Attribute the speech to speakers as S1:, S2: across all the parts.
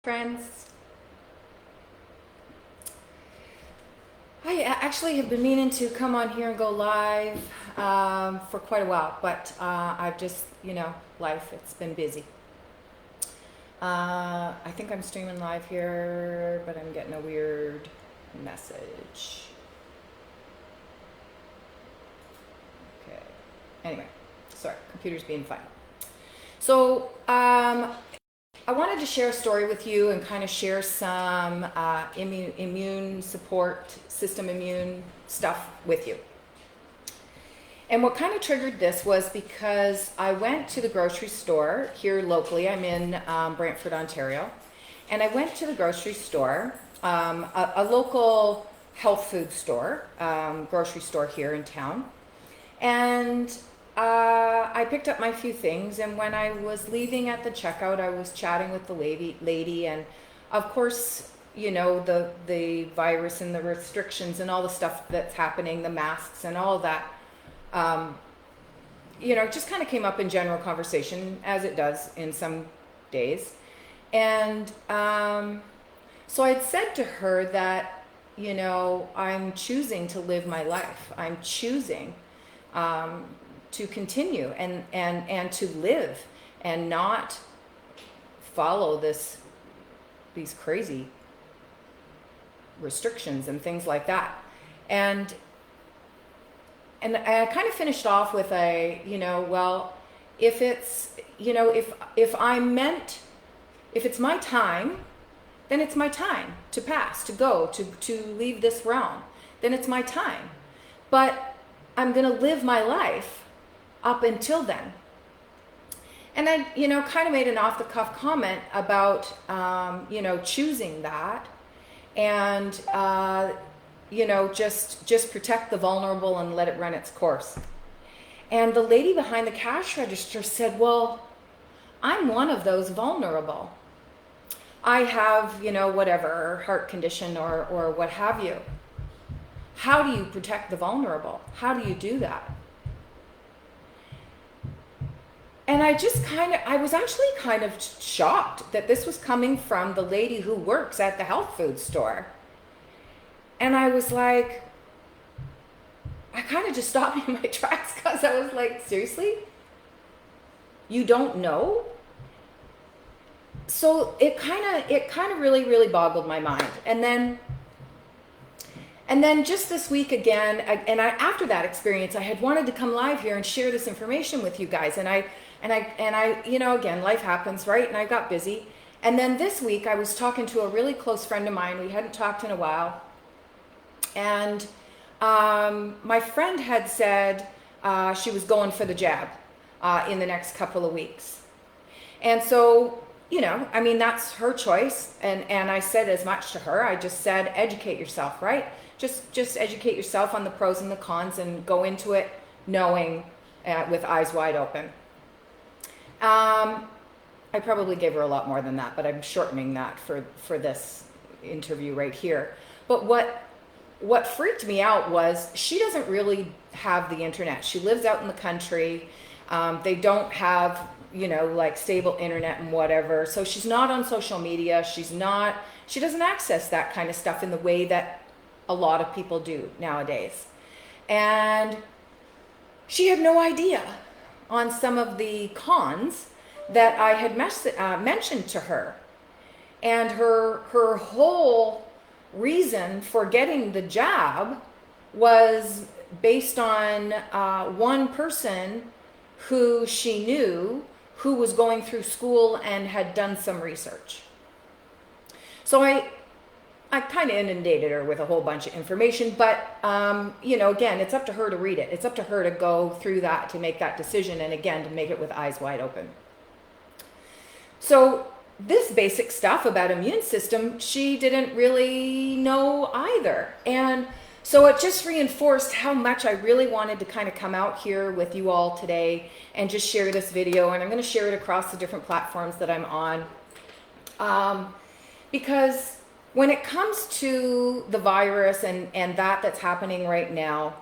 S1: Friends, I actually have been meaning to come on here and go live for quite a while, but I've just, life, it's been busy. I think I'm streaming live here, but I'm getting a weird message. Okay. Anyway, sorry, computer's being funny. So, I wanted to share a story with you and kind of share some immune support, system immune stuff with you. And what kind of triggered this was because I went to the grocery store here locally. I'm in Brantford, Ontario. And I went to the grocery store, a local health food store, grocery store here in town. And I picked up my few things, and when I was leaving at the checkout, I was chatting with the lady, and of course, the virus and the restrictions and all the stuff that's happening, the masks and all of that, just kind of came up in general conversation, as it does in some days. And so I'd said to her that, I'm choosing to live my life. I'm choosing to continue and to live and not follow these crazy restrictions and things like that. And I kind of finished off with if it's, if it's my time, then it's my time to pass, to go, to leave this realm. Then it's my time. But I'm going to live my life up until then. And I, kind of made an off the cuff comment about, choosing that and, just protect the vulnerable and let it run its course. And the lady behind the cash register said, well, I'm one of those vulnerable. I have, whatever, heart condition or what have you. How do you protect the vulnerable? How do you do that? And I was actually kind of shocked that this was coming from the lady who works at the health food store. And I was like, I kind of just stopped in my tracks because I was like, seriously? You don't know? So it kind of really, really boggled my mind. And then just this week again, after that experience, I had wanted to come live here and share this information with you guys. And I, again, life happens, right? And I got busy. And then this week I was talking to a really close friend of mine. We hadn't talked in a while. And my friend had said she was going for the jab in the next couple of weeks. And so, that's her choice. And I said as much to her. I just said, educate yourself, right? Just educate yourself on the pros and the cons and go into it knowing with eyes wide open. I probably gave her a lot more than that, but I'm shortening that for this interview right here. But what freaked me out was she doesn't really have the internet. She lives out in the country. They don't have, stable internet and whatever. So she's not on social media. She doesn't access that kind of stuff in the way that a lot of people do nowadays. And she had no idea on some of the cons that I had mentioned to her. And her whole reason for getting the jab was based on one person who she knew who was going through school and had done some research. So I kind of inundated her with a whole bunch of information, but, again, it's up to her to read it. It's up to her to go through that, to make that decision, and again, to make it with eyes wide open. So this basic stuff about immune system, she didn't really know either. And so it just reinforced how much I really wanted to kind of come out here with you all today and just share this video. And I'm going to share it across the different platforms that I'm on. Because when it comes to the virus and that's happening right now,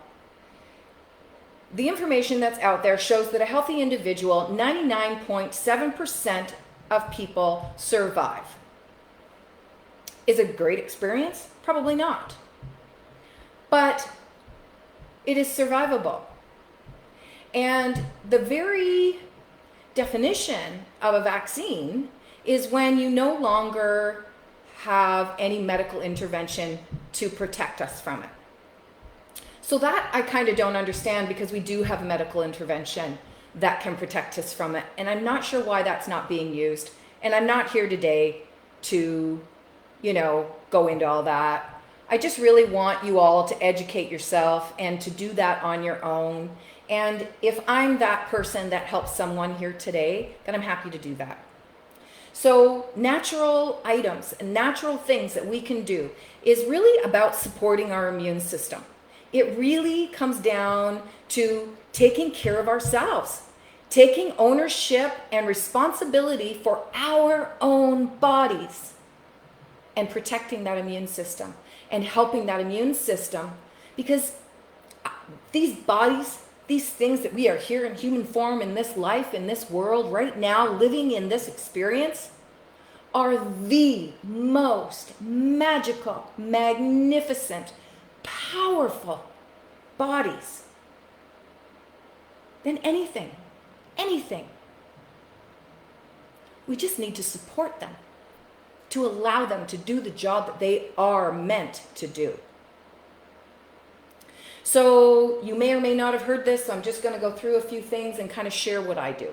S1: the information that's out there shows that a healthy individual, 99.7% of people survive. Is it a great experience? Probably not. But it is survivable. And the very definition of a vaccine is when you no longer have any medical intervention to protect us from it. So that I kind of don't understand, because we do have medical intervention that can protect us from it. And I'm not sure why that's not being used. And I'm not here today to, go into all that. I just really want you all to educate yourself and to do that on your own. And if I'm that person that helps someone here today, then I'm happy to do that. So natural items and natural things that we can do is really about supporting our immune system. It really comes down to taking care of ourselves, taking ownership and responsibility for our own bodies, and protecting that immune system and helping that immune system, because these bodies, these things that we are here in human form in this life, in this world right now, living in this experience, are the most magical, magnificent, powerful bodies than anything. We just need to support them, to allow them to do the job that they are meant to do. So you may or may not have heard this, so I'm just going to go through a few things and kind of share what I do.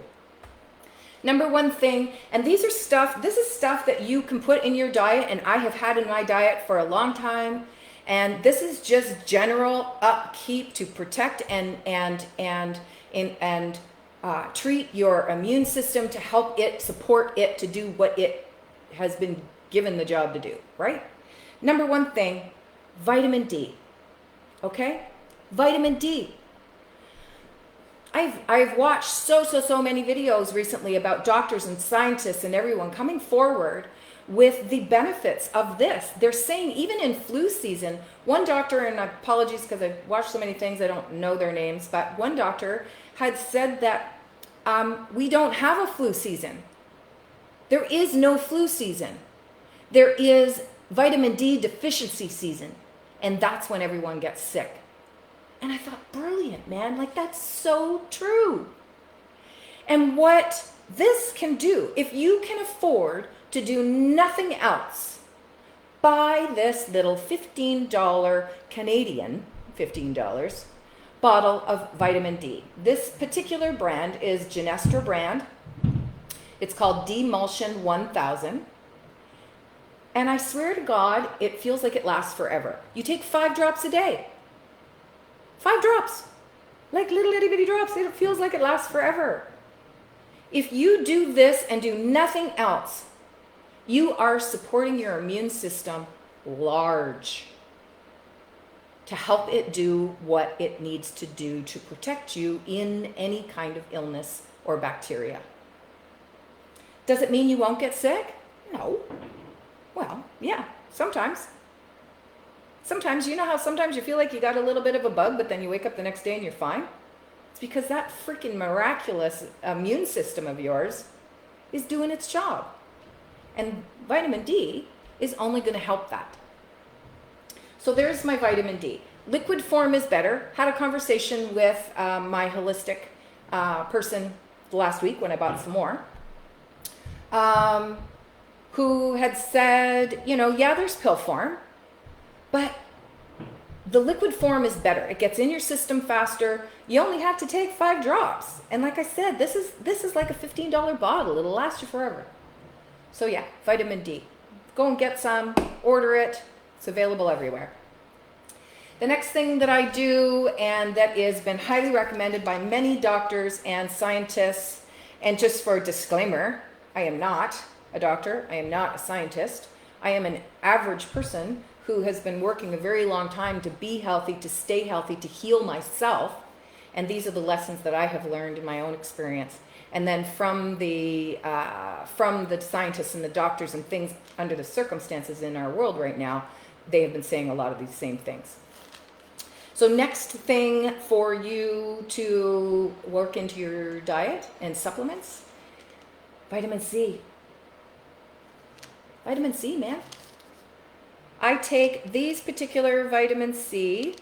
S1: Number one thing, and this is stuff that you can put in your diet, and I have had in my diet for a long time, and this is just general upkeep to protect and treat your immune system, to help it, support it to do what it has been given the job to do, right? Number one thing, vitamin D, okay? Vitamin D. I've watched so many videos recently about doctors and scientists and everyone coming forward with the benefits of this. They're saying even in flu season, one doctor, and apologies because I've watched so many things, I don't know their names, but one doctor had said that we don't have a flu season. There is no flu season. There is vitamin D deficiency season, and that's when everyone gets sick. And I thought, brilliant, man. Like, that's so true. And what this can do, if you can afford to do nothing else, buy this little $15 Canadian, $15 bottle of vitamin D. This particular brand is Genestra brand. It's called D-Mulsion 1000. And I swear to God, it feels like it lasts forever. You take 5 drops a day. 5 drops, like little itty bitty drops. It feels like it lasts forever. If you do this and do nothing else, you are supporting your immune system large to help it do what it needs to do to protect you in any kind of illness or bacteria. Does it mean you won't get sick? No. Well, yeah, sometimes. Sometimes, you know how sometimes you feel like you got a little bit of a bug, but then you wake up the next day and you're fine? It's because that freaking miraculous immune system of yours is doing its job. And vitamin D is only going to help that. So there's my vitamin D. Liquid form is better. Had a conversation with my holistic person last week when I bought some more, who had said, yeah, there's pill form, but the liquid form is better. It gets in your system faster. You only have to take 5 drops. And like I said, this is like a $15 bottle. It'll last you forever. So yeah, vitamin D. Go and get some, order it. It's available everywhere. The next thing that I do, and that has been highly recommended by many doctors and scientists, and just for a disclaimer, I am not a doctor. I am not a scientist. I am an average person who has been working a very long time to be healthy, to stay healthy, to heal myself. And these are the lessons that I have learned in my own experience. And then from the scientists and the doctors and things under the circumstances in our world right now, they have been saying a lot of these same things. So next thing for you to work into your diet and supplements, vitamin C. Vitamin C, man. I take these particular vitamin C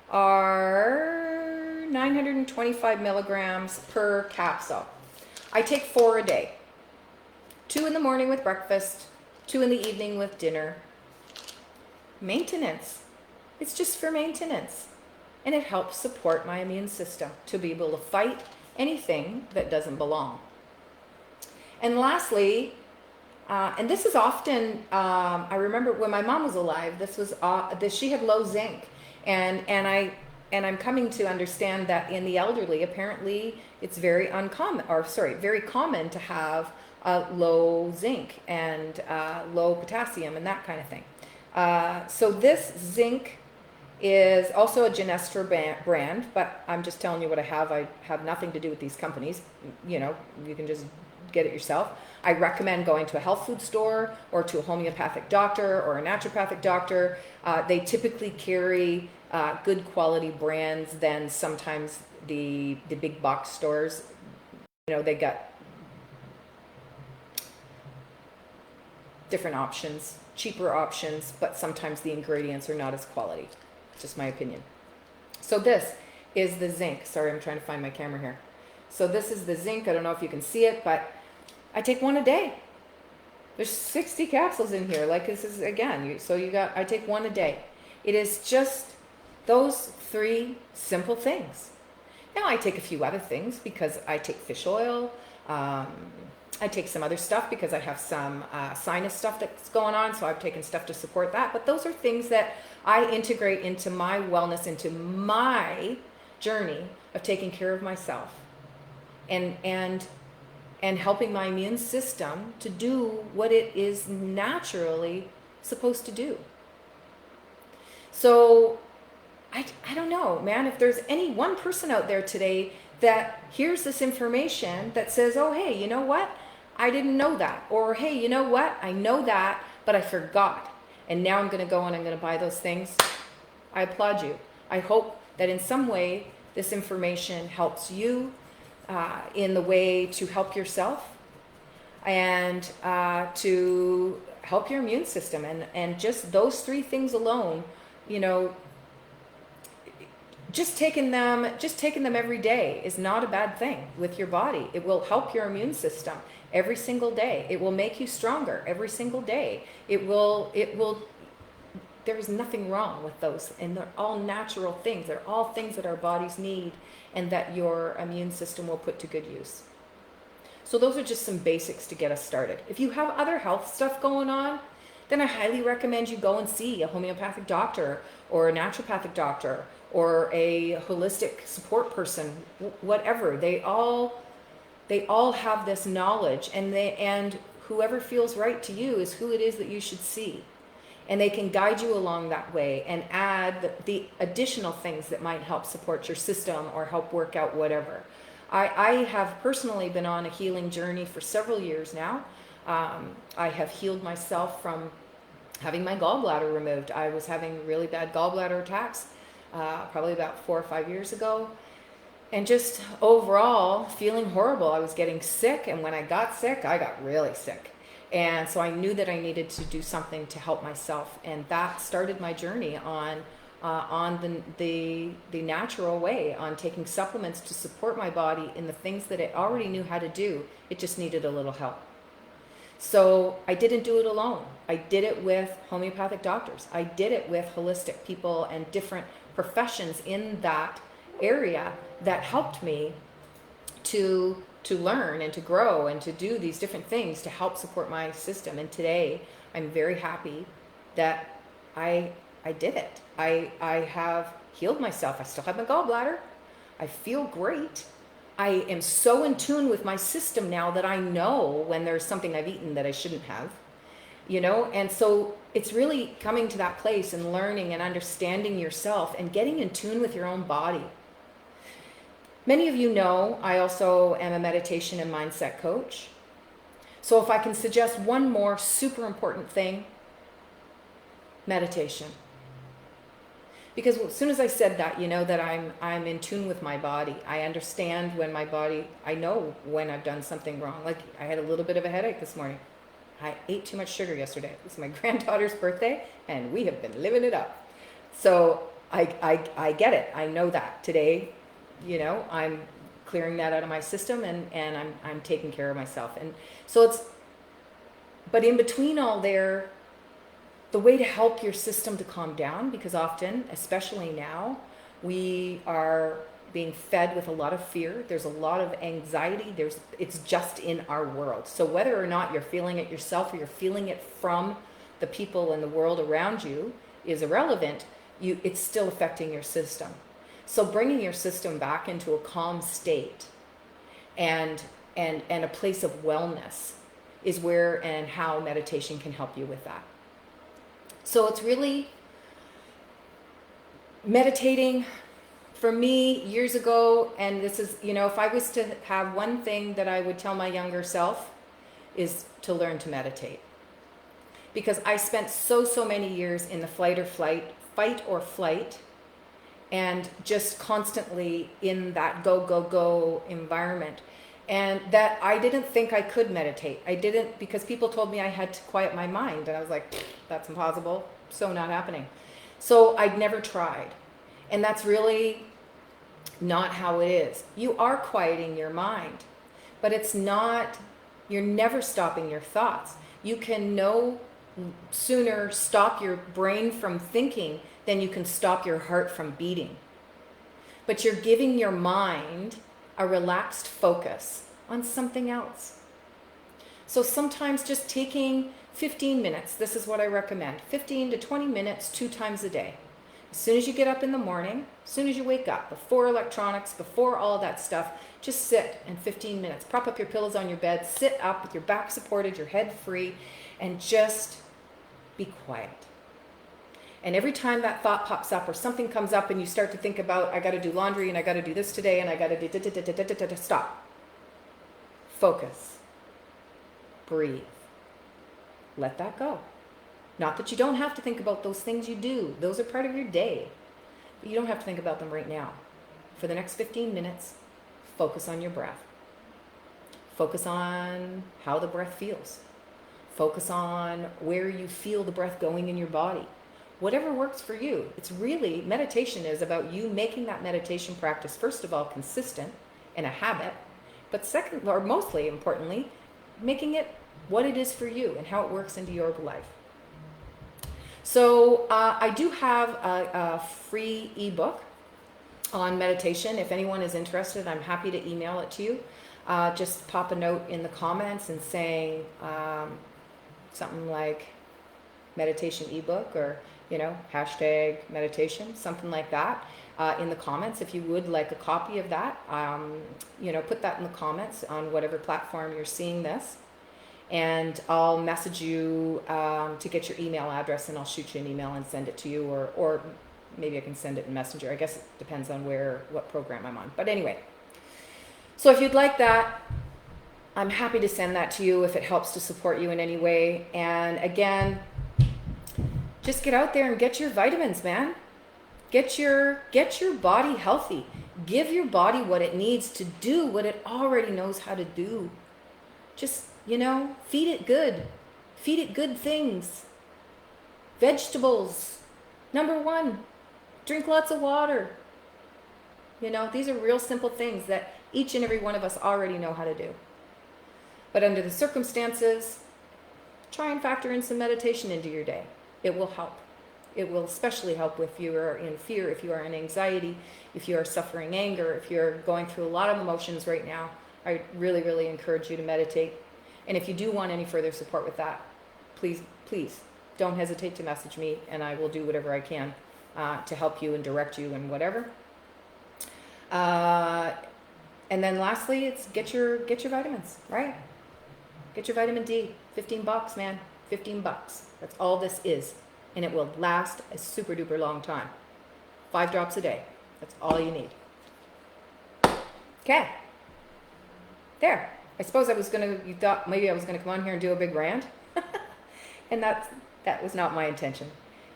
S1: are 925 milligrams per capsule. I take 4 a day. 2 in the morning with breakfast, 2 in the evening with dinner. Maintenance. It's just for maintenance. And it helps support my immune system to be able to fight anything that doesn't belong. And lastly, and this is often, I remember when my mom was alive, she had low zinc. And I'm coming to understand that in the elderly, apparently it's very very common to have low zinc and low potassium and that kind of thing. So this zinc is also a Genestra brand, but I'm just telling you what I have. I have nothing to do with these companies. You know, you can just get it yourself. I recommend going to a health food store or to a homeopathic doctor or a naturopathic doctor. They typically carry good quality brands than sometimes the big box stores. You know, they got different options, cheaper options, but sometimes the ingredients are not as quality. Just my opinion. So this is the zinc. Sorry, I'm trying to find my camera here. So this is the zinc. I don't know if you can see it, but I take 1 a day. There's 60 capsules in here. Like this is, again, I take 1 a day. It is just those 3 simple things. Now I take a few other things because I take fish oil. I take some other stuff because I have some sinus stuff that's going on, so I've taken stuff to support that. But those are things that I integrate into my wellness, into my journey of taking care of myself and helping my immune system to do what it is naturally supposed to do. So I don't know, man, if there's any one person out there today that hears this information that says, oh, hey, you know what? I didn't know that. Or, hey, you know what? I know that, but I forgot. And now I'm going to go and I'm going to buy those things. I applaud you. I hope that in some way this information helps you in the way to help yourself and to help your immune system. And just those 3 things alone, you know, just taking them every day is not a bad thing with your body. It will help your immune system every single day. It will make you stronger every single day. There's nothing wrong with those, and they're all natural things. They're all things that our bodies need and that your immune system will put to good use. So those are just some basics to get us started. If you have other health stuff going on, then I highly recommend you go and see a homeopathic doctor or a naturopathic doctor or a holistic support person, whatever. They all have this knowledge, and whoever feels right to you is who it is that you should see. And they can guide you along that way and add the additional things that might help support your system or help work out whatever. I have personally been on a healing journey for several years now. I have healed myself from having my gallbladder removed. I was having really bad gallbladder attacks probably about 4 or 5 years ago. And just overall feeling horrible. I was getting sick, and when I got sick, I got really sick. And so I knew that I needed to do something to help myself, and that started my journey on the natural way, on taking supplements to support my body in the things that it already knew how to do. It just needed a little help. So I didn't do it alone. I did it with homeopathic doctors. I did it with holistic people and different professions in that area that helped me to learn and to grow and to do these different things to help support my system. And today I'm very happy that I did it. I have healed myself. I still have my gallbladder. I feel great. I am so in tune with my system now that I know when there's something I've eaten that I shouldn't have, you know? And so it's really coming to that place and learning and understanding yourself and getting in tune with your own body. Many of you know I also am a meditation and mindset coach. So if I can suggest one more super important thing, meditation. Because as soon as I said that, you know that I'm in tune with my body. I understand when my body, I know when I've done something wrong. Like I had a little bit of a headache this morning. I ate too much sugar yesterday. It was my granddaughter's birthday, and we have been living it up. So I get it. I know that today, I'm clearing that out of my system, and I'm taking care of myself. And so but in between all there, the way to help your system to calm down, because often, especially now, we are being fed with a lot of fear. There's a lot of anxiety. It's just in our world. So whether or not you're feeling it yourself or you're feeling it from the people in the world around you is irrelevant. It's still affecting your system. So bringing your system back into a calm state and a place of wellness is where and how meditation can help you with that. So it's really meditating. For me, years ago, and this is, if I was to have one thing that I would tell my younger self, is to learn to meditate. Because I spent so many years in the fight or flight, and just constantly in that go environment. And that I didn't think I could meditate. I didn't, because people told me I had to quiet my mind. And I was like, that's impossible. So not happening. So I'd never tried. And that's really not how it is. You are quieting your mind, but it's not, you're never stopping your thoughts. You can no sooner stop your brain from thinking than you can stop your heart from beating. But you're giving your mind a relaxed focus on something else. So sometimes just taking 15 minutes, this is what I recommend, 15 to 20 minutes 2 times a day. As soon as you get up in the morning, as soon as you wake up, before electronics, before all that stuff, just sit and 15 minutes. Prop up your pillows on your bed, sit up with your back supported, your head free, and just be quiet. And every time that thought pops up or something comes up and you start to think about, I got to do laundry and I got to do this today and I got to do, stop. Focus. Breathe. Let that go. Not that you don't have to think about those things, you do. Those are part of your day. But you don't have to think about them right now. For the next 15 minutes, focus on your breath. Focus on how the breath feels. Focus on where you feel the breath going in your body. Whatever works for you. It's really, meditation is about you making that meditation practice, first of all, consistent and a habit. But second, or mostly importantly, making it what it is for you and how it works into your life. So I do have a free ebook on meditation. If anyone is interested, I'm happy to email it to you. Just pop a note in the comments and saying something like meditation ebook or, hashtag meditation, something like that in the comments. If you would like a copy of that, put that in the comments on whatever platform you're seeing this. And I'll message you to get your email address, and I'll shoot you an email and send it to you, or maybe I can send it in Messenger. I guess it depends on what program I'm on. But anyway, so if you'd like that, I'm happy to send that to you if it helps to support you in any way. And again, just get out there and get your vitamins, man. Get your body healthy. Give your body what it needs to do what it already knows how to do. Just feed it good. Feed it good things. Vegetables. Number 1, drink lots of water. These are real simple things that each and every one of us already know how to do. But under the circumstances, try and factor in some meditation into your day. It will help. It will especially help if you are in fear, if you are in anxiety, if you are suffering anger, if you're going through a lot of emotions right now. I really, really encourage you to meditate. And if you do want any further support with that, please don't hesitate to message me, and I will do whatever I can to help you and direct you and whatever. And then lastly, it's get your vitamins, right? Get your vitamin D. $15, man. $15. That's all this is. And it will last a super duper long time. 5 drops a day. That's all you need. Okay. There. I suppose you thought maybe I was going to come on here and do a big rant. And that was not my intention.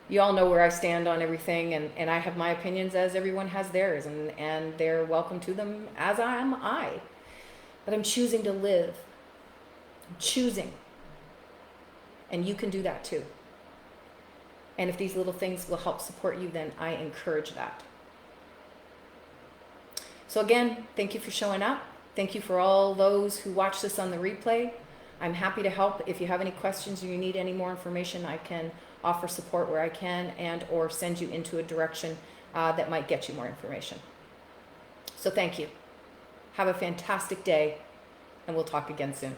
S1: You all know where I stand on everything, and I have my opinions as everyone has theirs, and they're welcome to them as am I. But I'm choosing to live. I'm choosing. And you can do that too. And if these little things will help support you, then I encourage that. So again, thank you for showing up. Thank you for all those who watch this on the replay. I'm happy to help. If you have any questions or you need any more information, I can offer support where I can and or send you into a direction that might get you more information. So thank you. Have a fantastic day, and we'll talk again soon.